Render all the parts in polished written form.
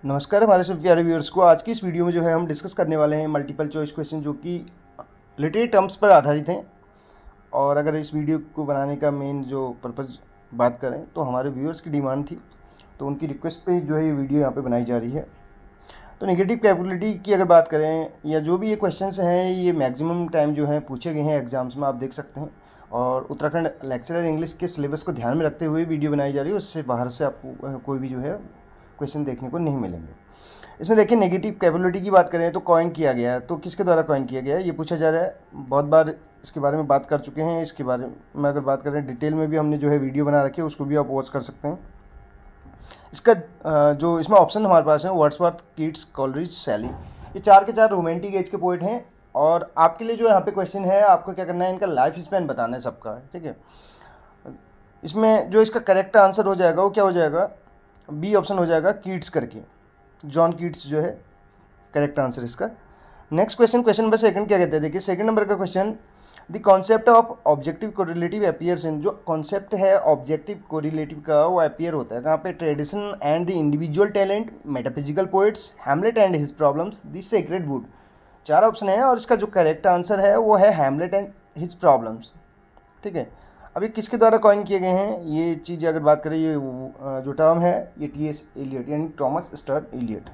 नमस्कार हमारे सभी प्यारे व्यूअर्स को। आज की इस वीडियो में जो है हम डिस्कस करने वाले हैं मल्टीपल चॉइस क्वेश्चन जो कि लिटरेरी टर्म्स पर आधारित हैं। और अगर इस वीडियो को बनाने का मेन जो पर्पज़ बात करें तो हमारे व्यूअर्स की डिमांड थी, तो उनकी रिक्वेस्ट पे जो है ये वीडियो यहाँ पे बनाई जा रही है। तो नेगेटिव कैपेबिलिटी की अगर बात करें या जो भी ये क्वेश्चंस हैं, ये मैक्सिमम टाइम जो है पूछे गए हैं एग्जाम्स में, आप देख सकते हैं। और उत्तराखंड लेक्चरर इंग्लिश के सिलेबस को ध्यान में रखते हुए वीडियो बनाई जा रही है, उससे बाहर से आपको कोई भी जो है क्वेश्चन देखने को नहीं मिलेंगे। इसमें देखिए नेगेटिव कैपेबिलिटी की बात करें तो कॉइन किया गया है, तो किसके द्वारा कॉइन किया गया है ये पूछा जा रहा है। बहुत बार इसके बारे में बात कर चुके हैं। इसके बारे में अगर बात करें डिटेल में भी हमने जो है वीडियो बना रखी है, उसको भी आप वॉच कर सकते हैं। इसका जो इसमें ऑप्शन हमारे पास है वर्ड्सवर्थ, कीट्स, कॉलरिज, शैली। ये चार के चार रोमांटिक एज के पोइट हैं। और आपके लिए जो यहाँ पे क्वेश्चन है, आपको क्या करना है, इनका लाइफ स्पैन बताना है सबका, ठीक है। इसमें जो इसका करेक्ट आंसर हो जाएगा वो क्या हो जाएगा, बी ऑप्शन हो जाएगा, कीट्स करके, जॉन कीट्स जो है करेक्ट आंसर इसका। Next question, question number second क्या कहते हैं, देखिए सेकंड नंबर का question, the concept of objective correlative appears इन, जो कॉन्सेप्ट है ऑब्जेक्टिव कोरिलेटिव का वो अपीयर होता है कहाँ पे, tradition and the individual talent, metaphysical poets, Hamlet and his problems, the sacred would. चार ऑप्शन है और इसका जो करेक्ट आंसर है वो है हैमलेट एंड हिज प्रॉब्लम्स, ठीक है। अभी किसके द्वारा कॉइन किए गए हैं ये चीज़ अगर बात करें, ये जो टर्म है ये टी.एस. एलियट यानी थॉमस स्टर्ट एलियट।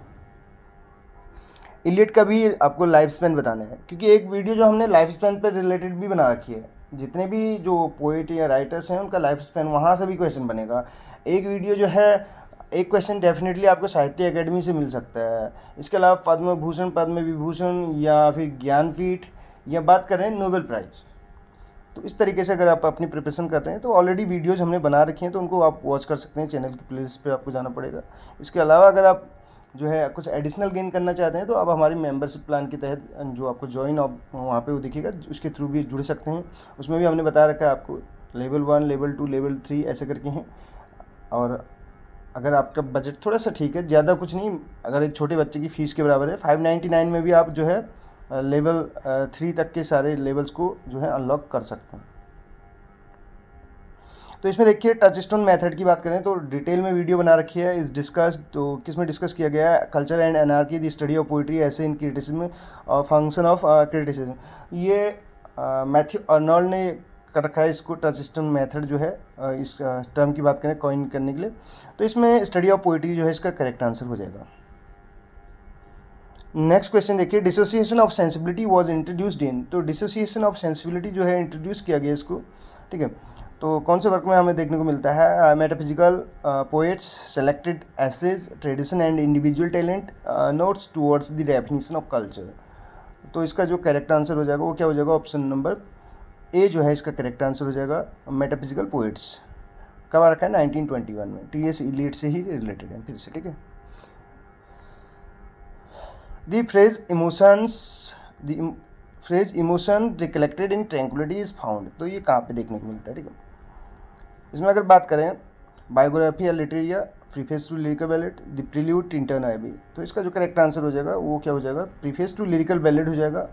एलियट का भी आपको लाइफ स्पैन बताना है, क्योंकि एक वीडियो जो हमने लाइफ स्पैन पर रिलेटेड भी बना रखी है। जितने भी जो पोइट या राइटर्स हैं उनका लाइफ स्पैन, वहाँ से भी क्वेश्चन बनेगा। एक वीडियो जो है, एक क्वेश्चन डेफिनेटली आपको साहित्य अकेडमी से मिल सकता है। इसके अलावा पद्म भूषण, पद्म विभूषण या फिर ज्ञानपीठ, या बात करें नोबेल प्राइज़। तो इस तरीके से अगर आप अपनी प्रिपरेशन कर रहे हैं तो ऑलरेडी वीडियोज़ हमने बना रखी हैं, तो उनको आप वॉच कर सकते हैं। चैनल की प्लेलिस्ट पे आपको जाना पड़ेगा। इसके अलावा अगर आप जो है कुछ एडिशनल गेन करना चाहते हैं तो आप हमारी मेंबरशिप प्लान के तहत जो आपको ज्वाइन वहाँ पे वो दिखेगा, उसके थ्रू भी जुड़ सकते हैं। उसमें भी हमने बता रखा है आपको लेवल 1, लेवल 2, लेवल 3 ऐसे करके हैं। और अगर आपका बजट थोड़ा सा ठीक है, ज़्यादा कुछ नहीं, अगर एक छोटे बच्चे की फ़ीस के बराबर है, 599 में भी आप जो है लेवल 3 तक के सारे लेवल्स को जो है अनलॉक कर सकते हैं। तो इसमें देखिए टच स्टोन मेथड की बात करें तो डिटेल में वीडियो बना रखी है, इस डिस्कस, तो किस में डिस्कस किया गया है, culture and anarchy, the study of poetry, ऐसे इन क्रिटिसिज्म और फंक्शन ऑफ क्रिटिसिज्म। ये मैथ्यू अर्नोल्ड ने कर रखा है इसको, टच स्टोन मेथड जो है इस टर्म की बात करें कॉइन करने के लिए। तो इसमें स्टडी ऑफ पोइट्री जो है इसका करेक्ट आंसर हो जाएगा। नेक्स्ट क्वेश्चन देखिए, dissociation of sensibility was introduced in, तो डिसोसिएशन ऑफ सेंसिबिलिटी जो है इंट्रोड्यूस किया गया इसको, ठीक है। तो कौन से वर्क में हमें देखने को मिलता है, metaphysical poets, selected essays, tradition and individual talent, notes towards the definition of culture. तो इसका जो करेक्ट आंसर हो जाएगा वो क्या हो जाएगा, ऑप्शन नंबर ए जो है इसका करेक्ट आंसर हो जाएगा, मेटाफिजिकल पोएट्स। कब आ रखा है, 1921 में, टी.एस. एलियट से ही रिलेटेड है फिर से, ठीक है। The phrase emotion recollected in tranquility is found, तो ये कहाँ पे देखने को मिलता है, ठीक है। इसमें अगर बात करें बायोग्राफी या लिटरेरी या preface to lyrical ballads, the prelude Tintern Abbey, तो इसका जो करेक्ट आंसर हो जाएगा वो क्या हो जाएगा, प्रीफेस टू लिरिकल बैलेट हो जाएगा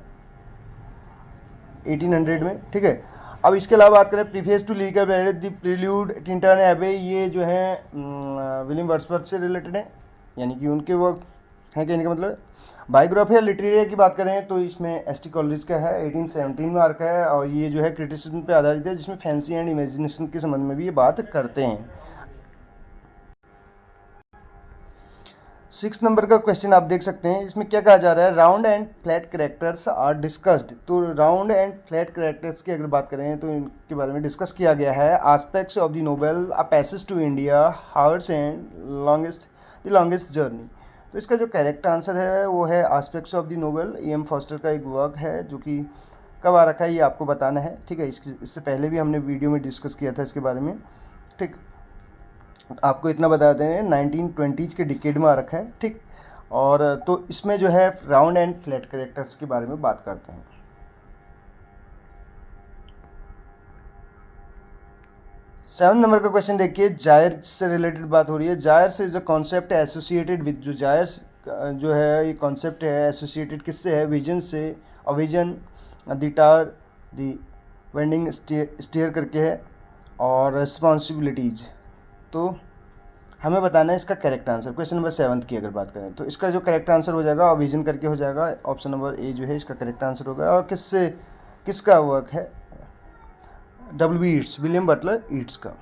1800 में, ठीक है। अब इसके अलावा बात करें preface to lyrical ballads, the prelude Tintern Abbey, ये जो है विलियम वर्ड्सवर्थ से रिलेटेड है, यानी कि उनके वर्क है, कहने का मतलब है। बायोग्राफी या लिटरेरी की बात करें तो इसमें एस.टी. कॉलरिज का है, 1817 में आर्क है, और ये जो है क्रिटिसिज्म पे आधारित है, जिसमें फैंसी एंड इमेजिनेशन के संबंध में भी ये बात करते हैं। 6 नंबर का क्वेश्चन आप देख सकते हैं, इसमें क्या कहा जा रहा है, round and flat characters are discussed. तो राउंड एंड फ्लैट कैरेक्टर्स की अगर बात करें तो इनके बारे में डिस्कस किया गया है। Aspects of the novel a passage to India, hearts and the longest journey. तो इसका जो करेक्ट आंसर है वो है aspects of the novel, E.M. Forster का एक वर्क है जो कि कब आ रखा है ये आपको बताना है, ठीक है। इससे पहले भी हमने वीडियो में डिस्कस किया था इसके बारे में, ठीक। आपको इतना बता दें 1920s के डिकेड में आ रखा है, ठीक। और तो इसमें जो है राउंड एंड फ्लैट कैरेक्टर्स के बारे में बात करते हैं। 7 नंबर का क्वेश्चन देखिए, जायर से रिलेटेड बात हो रही है। Gyres is a concept associated with, जो जायर्स जो है ये कॉन्सेप्ट है एसोसिएटेड किससे है, विजन से, और vision the tower, the winding stair करके है, और रिस्पॉन्सिबिलिटीज। तो हमें बताना है इसका करेक्ट आंसर। क्वेश्चन नंबर 7 की अगर बात करें तो इसका जो करेक्ट आंसर हो जाएगा विजन करके हो जाएगा, ऑप्शन नंबर ए जो है इसका करेक्ट आंसर होगा। और किसका वर्क है? W. Yeats, William Butler Yeats का,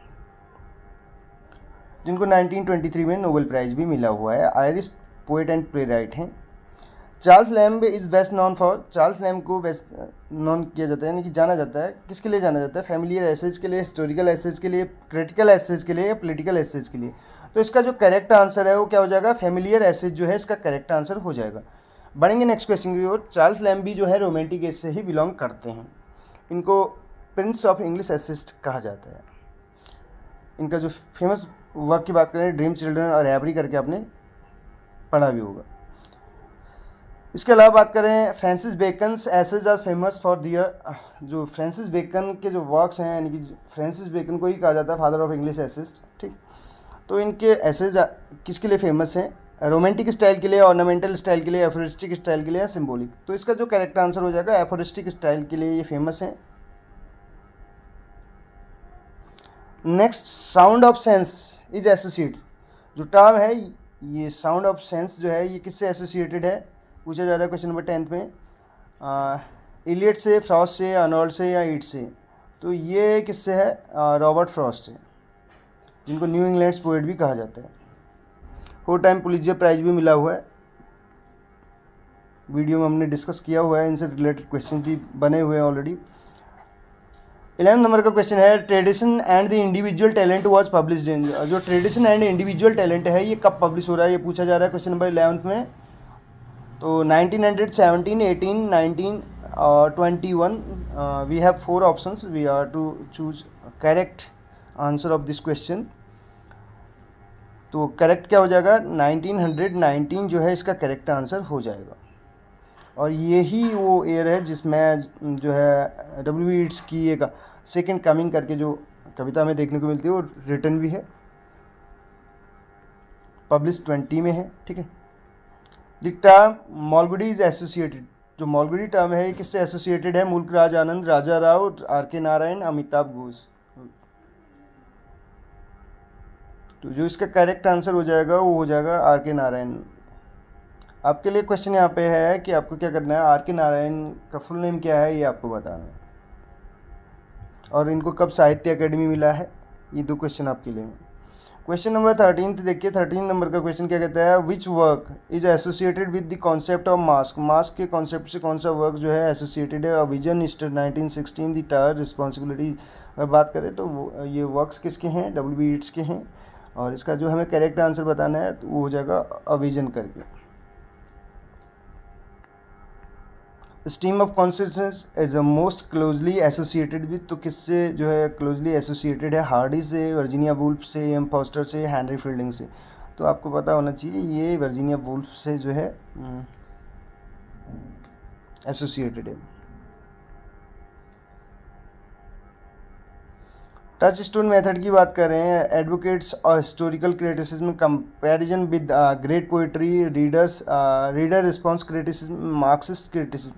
जिनको 1923 में नोबेल प्राइज भी मिला हुआ है। Irish poet and playwright हैं। Charles Lamb is best known for, Charles Lamb को बेस्ट नॉन किया जाता है, यानी कि जाना जाता है, किसके लिए जाना जाता है? फैमिलियर एसेज के लिए, हिस्टोरिकल एसेज के लिए, क्रिटिकल एसेज के लिए या पॉलिटिकल एसेज के लिए। तो इसका जो करेक्ट आंसर है वो क्या हो जाएगा? फैमिलियर एसेज जो है इसका करेक्ट आंसर हो जाएगा। बढ़ेंगे नेक्स्ट क्वेश्चन की ओर। चार्ल्स लैम्ब भी जो है रोमांटिक एज से ही बिलोंग करते हैं। इनको प्रिंस ऑफ इंग्लिश एसिस्ट कहा जाता है। इनका जो फेमस वर्क की बात करें, ड्रीम चिल्ड्रन और एवरी करके आपने पढ़ा भी होगा। इसके अलावा बात करें Francis Bacon's essays are famous for their, जो फ्रांसिस बेकन के जो वर्क्स हैं, यानी कि फ्रांसिस बेकन को ही कहा जाता है फादर ऑफ इंग्लिश एसेज, ठीक। तो इनके एसेज किसके लिए फेमस हैं? रोमांटिक स्टाइल के लिए, ऑर्नामेंटल स्टाइल के लिए, एफोरिस्टिक स्टाइल के लिए या सिंबॉलिक। तो इसका जो करेक्ट आंसर हो जाएगा एफोरिस्टिक स्टाइल के लिए ये फेमस है। Next, sound of sense is associated, जो टर्म है ये साउंड ऑफ सेंस जो है ये किससे एसोसिएटेड है? पूछा जा रहा है क्वेश्चन नंबर 10 में। इलियट से, फ्रॉस्ट से, अर्नोल्ड से या ईट से। तो ये किससे है? रॉबर्ट फ्रॉस्ट से, जिनको न्यू इंग्लैंड पोएट भी कहा जाता है। 4 टाइम पुलित्जर प्राइज भी मिला हुआ है। वीडियो में हमने डिस्कस किया हुआ है, इनसे रिलेटेड क्वेश्चन भी बने हुए हैं ऑलरेडी। 11 नंबर का क्वेश्चन है, tradition and the individual talent was published in, जो ट्रेडिशन एंड इंडिविजुअल टैलेंट है ये कब पब्लिश हो रहा है ये पूछा जा रहा है क्वेश्चन नंबर 11 में। तो 1917, 18, 19 और 21। We have 4 options, we are to choose correct answer of this question. तो करेक्ट क्या हो जाएगा? 1919 जो है इसका करेक्ट आंसर हो जाएगा। और यही वो ईयर है जिसमें जो है W. ईट्स की एक सेकेंड कमिंग करके जो कविता में देखने को मिलती है वो रिटन भी है, पब्लिश 20 में है, ठीक है। The term Malgudi is associated, जो मालगुडी टर्म है ये किससे एसोसिएटेड है? मुल्क राज आनंद, राजा राव, R.K. नारायण, अमिताभ घोष। तो जो इसका करेक्ट आंसर हो जाएगा वो हो जाएगा R.K. नारायण। आपके लिए क्वेश्चन यहाँ पे है कि आपको क्या करना है, R.K. नारायण का फुल नेम क्या है ये आपको बताना है, और इनको कब साहित्य अकेडमी मिला है, ये 2 क्वेश्चन आपके लिए हैं। क्वेश्चन नंबर 13 देखिए। 13 नंबर का क्वेश्चन क्या कहता है? Which work is associated with the concept of mask, mask के कॉन्सेप्ट से कौन सा वर्क जो है एसोसिएटेड है? Vision, Easter 1916, the tyre, responsibility. अगर बात करें तो ये वर्क्स किसके हैं? W. ईट्स के हैं। और इसका जो हमें करेक्ट आंसर बताना है तो वो हो जाएगा अविजन करके। Stream of consciousness is a most closely associated with, तो किससे जो है क्लोजली एसोसिएटेड है? हार्डी से, वर्जीनिया वुल्फ से, M. फॉस्टर से, हेनरी फील्डिंग से। तो आपको पता होना चाहिए ये वर्जीनिया वुल्फ से जो है एसोसिएटेड है। टच स्टोन मेथड की बात करें, एडवोकेट्स और historical criticism, comparison with great poetry, reader response criticism, Marxist criticism.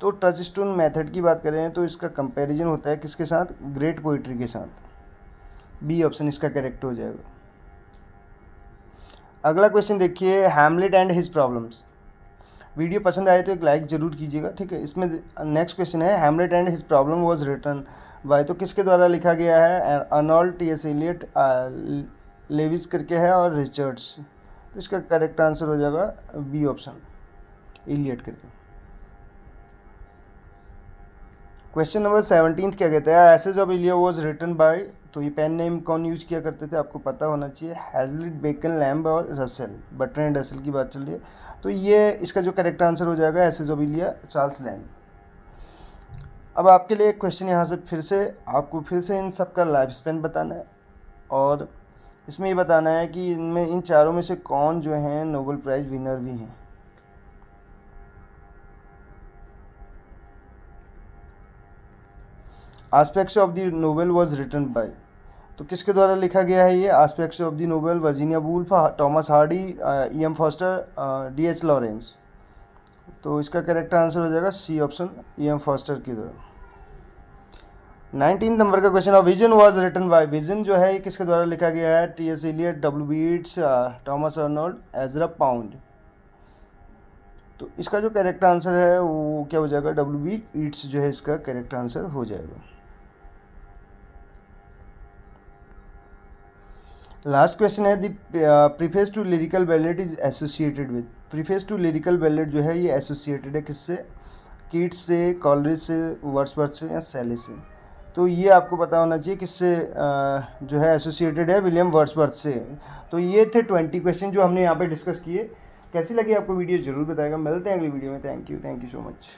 तो टच स्टोन मेथड की बात करें तो इसका कंपैरिजन होता है किसके साथ? ग्रेट पोइट्री के साथ। बी ऑप्शन इसका करेक्ट हो जाएगा। अगला क्वेश्चन देखिए, Hamlet and his problems. Video पसंद आए तो एक लाइक जरूर कीजिएगा, ठीक है। इसमें नेक्स्ट क्वेश्चन है, Hamlet and his problem was written by, तो किसके द्वारा लिखा गया है? Arnold, T.S. एलियट, लेविस करके है और रिचर्ड्स। तो इसका करेक्ट आंसर हो जाएगा बी ऑप्शन, एलियट करके। क्वेश्चन नंबर 17 क्या कहता है? Essays of Elia was written by, तो ये पेन नेम कौन यूज किया करते थे आपको पता होना चाहिए? हैजलिट, बेकन, लैम्ब और रसेल, बर्ट्रैंड रसेल की बात चल रही है। तो ये इसका जो करेक्ट आंसर हो जाएगा essays of Iliya, Charles lamb. अब आपके लिए एक क्वेश्चन यहाँ से आपको फिर से इन सब का लाइफ स्पेन बताना है, और इसमें ये बताना है कि इनमें इन चारों में से कौन जो हैं नोबेल प्राइज़ विनर भी हैं। Aspects of the novel was written by, तो किसके द्वारा लिखा गया है ये? Aspects of the novel, Virginia Woolf, Thomas Hardy, E.M. Forster, D.H. Lawrence. तो इसका करेक्ट आंसर हो जाएगा सी ऑप्शन, E.M. फॉस्टर की द्वारा। 19 नंबर का question, vision was written by, vision जो है ये किसके द्वारा लिखा गया है? T S. Eliot, W B. Yeats, Thomas Arnold, Ezra Pound. तो इसका जो करेक्ट आंसर है वो क्या हो जाएगा? डब्ल्यू.बी. येट्स जो है इसका करेक्ट आंसर हो जाएगा। लास्ट क्वेश्चन है, the preface to lyrical ballads is associated with, preface to lyrical ballads जो है ये एसोसिएटेड है किससे? कीट्स से, कॉलरिज से, वर्ड्सवर्थ से या शैले से। तो ये आपको पता होना चाहिए किससे जो है एसोसिएटेड है, विलियम वर्ड्सवर्थ से। तो ये थे 20 क्वेश्चन जो हमने यहाँ पे डिस्कस किए। कैसी लगी आपको वीडियो ज़रूर बताएगा। मिलते हैं अगली वीडियो में। Thank you so much.